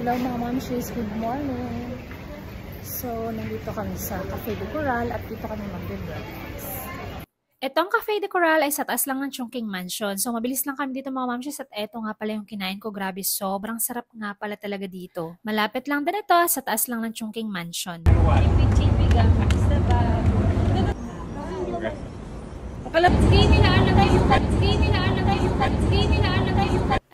Hello mga momshies, good morning. So, nandito kami sa Cafe de Coral at dito kami mag-breakfast. Etong Cafe de Coral ay sa taas lang ng Chungking Mansion. So, mabilis lang kami dito mga momshies at eto nga pala yung kinain ko. Grabe, sobrang sarap nga pala talaga dito. Malapit lang din ito sa taas lang ng Chungking Mansion.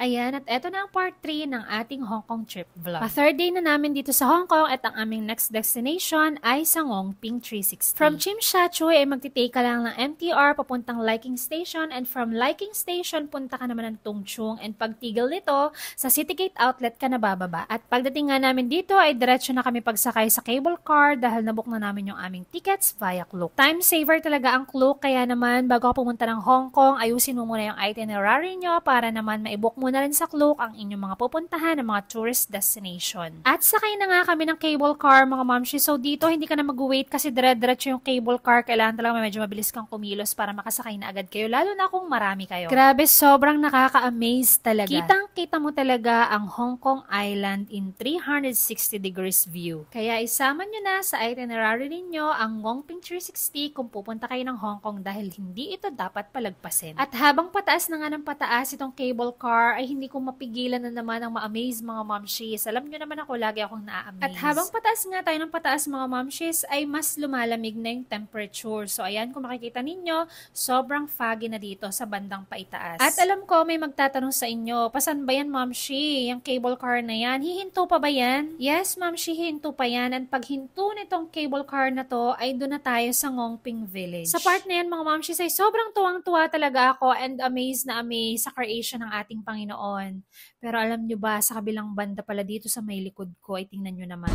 Ayan, at eto na ang part 3 ng ating Hong Kong trip vlog. Pa-third day na namin dito sa Hong Kong at ang aming next destination ay sa Ngong Ping 360. From Tsim Sha Tsui ay magtitake ka lang ng MTR papuntang Liking Station and from Liking Station punta ka naman ng Tung Chung and pagtigil nito sa Citygate Outlet ka na bababa. At pagdating nga namin dito ay diretso na kami pagsakay sa cable car dahil nabook na namin yung aming tickets via Klook. Time saver talaga ang Klook kaya naman bago ka pumunta ng Hong Kong ayusin mo muna yung itinerary nyo para naman maibook mo na rin sa Klook ang inyong mga pupuntahan ng mga tourist destination. At sakay na nga kami ng cable car mga momshi. So dito hindi ka na mag-wait kasi dire-diretso yung cable car. Kailangan talaga medyo mabilis kang kumilos para makasakay na agad kayo lalo na kung marami kayo. Grabe, sobrang nakaka-amaze talaga. Kitang-kita mo talaga ang Hong Kong Island in 360 degrees view. Kaya isama nyo na sa itinerary ninyo ang Ngong Ping 360 kung pupunta kayo ng Hong Kong dahil hindi ito dapat palagpasin. At habang pataas na nga ng pataas itong cable car ay hindi ko mapigilan na naman ang ma-amaze mga momshies. Alam nyo naman ako, lagi akong na-amaze. At habang pataas nga tayo ng pataas mga momshies, ay mas lumalamig na yung temperature. So ayan, kung makikita ninyo, sobrang foggy na dito sa bandang paitaas. At alam ko, may magtatanong sa inyo, pasan ba yan momshi? Yung cable car na yan, hihinto pa ba yan? Yes momshi, hihinto pa yan. And pag hinto nitong cable car na to, ay doon na tayo sa Ngong Ping Village. Sa part na yan mga momshies, ay sobrang tuwang-tuwa talaga ako and amazed na amazed sa creation ng ating Panginoon. Pero alam nyo ba, sa kabilang banda pala dito sa may likod ko, ay tingnan nyo naman.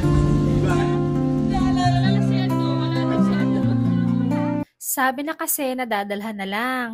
Sabi na kasi, nadadalhan na lang.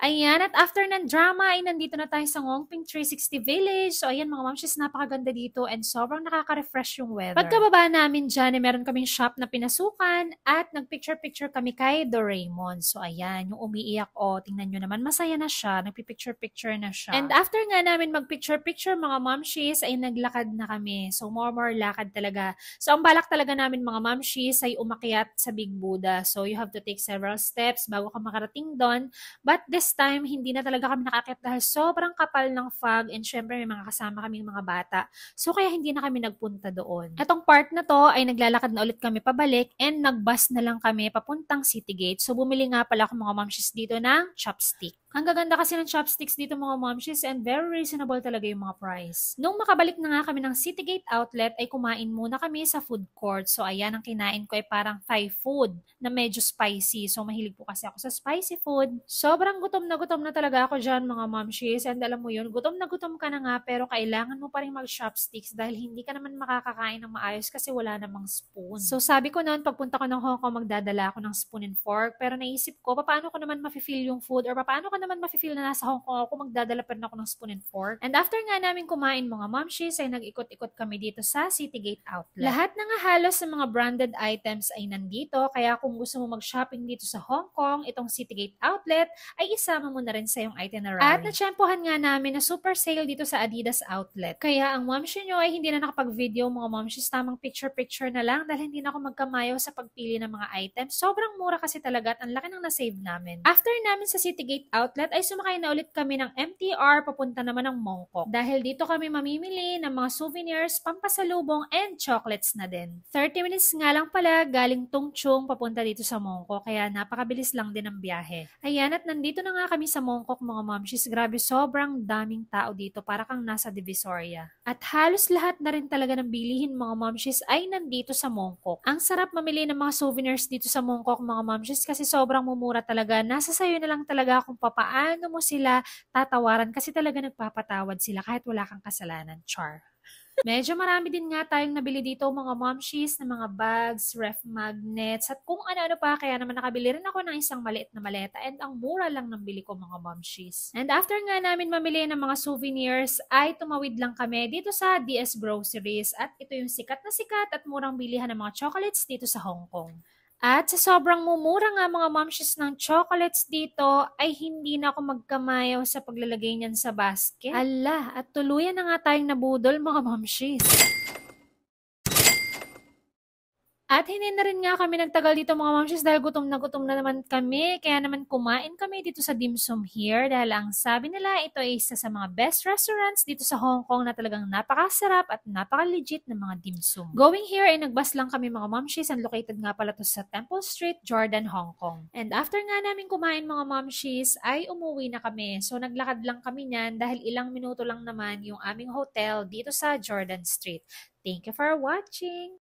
Ayan, at after ng drama, ay nandito na tayo sa Ngong Ping 360 Village. So ayan mga momshies, napakaganda dito and sobrang nakaka-refresh yung weather. Pagkababa namin dyan, meron kaming shop na pinasukan at nagpicture-picture kami kay Doraemon. So ayan, yung umiiyak tingnan nyo naman, masaya na siya, nagpipicture-picture na siya. And after nga namin magpicture-picture mga momshies, ay naglakad na kami. So more lakad talaga. So ang balak talaga namin mga momshies ay umakyat sa Big Buddha. So you have to take several steps bago ka makarating doon. But this time, hindi na talaga kami nakakit dahil sobrang kapal ng fog and syempre may mga kasama kaming mga bata. So kaya hindi na kami nagpunta doon. Etong part na to ay naglalakad na ulit kami pabalik and nagbus na lang kami papuntang Citygate. So bumili nga pala ako mga momshies dito ng chopstick. Ang gaganda kasi ng chopsticks dito mga momshies and very reasonable talaga yung mga price. Nung makabalik na nga kami ng Citygate Outlet ay kumain muna kami sa food court. So ayan, ang kinain ko ay parang Thai food na medyo spicy. So mahilig po kasi ako sa spicy food. Sobrang gutom na talaga ako dyan mga momshies and alam mo yun, gutom na gutom ka na nga pero kailangan mo pa rin mag-chopsticks dahil hindi ka naman makakakain ng maayos kasi wala namang spoon. So sabi ko noon, pagpunta ko ng Hong Kong, magdadala ako ng spoon and fork pero naisip ko, paano ko naman ma-feel yung food or paano ko naman ma-feel na nasa Hong Kong ako, magdadala pa rin ako ng spoon and fork. And after nga namin kumain mga momshies ay nag-ikot-ikot kami dito sa Citygate Outlet. Lahat na nga halos sa mga branded items ay nandito kaya kung gusto mo mag-shopping dito sa Hong Kong, itong Citygate Outlet ay isama mo na rin sa iyong itinerary. At natsyempohan nga namin na super sale dito sa Adidas Outlet. Kaya ang momshi nyo ay hindi na nakapag-video mga momshies, tamang picture-picture na lang dahil hindi na ako magkamayo sa pagpili ng mga items. Sobrang mura kasi talaga at ang laki ng na-save namin. After namin sa Citygate Outlet ay sumakay na ulit kami ng MTR papunta naman ng Mong Kok. Dahil dito kami mamimili ng mga souvenirs, pampasalubong, and chocolates na din. 30 minutes nga lang pala galing Tung Chung papunta dito sa Mong Kok, kaya napakabilis lang din ang biyahe. Ayan, at nandito na nga kami sa Mong Kok mga momshies. Grabe, sobrang daming tao dito para kang nasa Divisoria. At halos lahat na rin talaga ng bilihin mga momshies ay nandito sa Mong Kok. Ang sarap mamili ng mga souvenirs dito sa Mong Kok mga momshies kasi sobrang mumura talaga. Nasa sayo na lang talaga kung paano mo sila tatawaran kasi talaga nagpapatawad sila kahit wala kang kasalanan. Char. Medyo marami din nga tayong nabili dito mga momshies na mga bags, ref magnets, at kung ano-ano pa. Kaya naman nakabili rin ako ng isang maliit na maleta and ang mura lang ng bili ko mga momshies. And after nga namin mamili ng mga souvenirs ay tumawid lang kami dito sa DS Groceries at ito yung sikat na sikat at murang bilihan ng mga chocolates dito sa Hong Kong. At sa sobrang mumura nga mga momshies ng chocolates dito, ay hindi na ako magkamayaw sa paglalagay niyan sa basket. Ala, at tuluyan na nga tayong nabudol mga momshies. At hindi na rin nga kami nagtagal dito mga momshies dahil gutom na naman kami. Kaya naman kumain kami dito sa Dim Sum here dahil ang sabi nila ito ay isa sa mga best restaurants dito sa Hong Kong na talagang napakasarap at napaka-legit ng mga dim sum. Going here ay nagbus lang kami mga momshies and located nga pala to sa Temple Street, Jordan, Hong Kong. And after nga namin kumain mga momshies ay umuwi na kami. So naglakad lang kami niyan dahil ilang minuto lang naman yung aming hotel dito sa Jordan Street. Thank you for watching!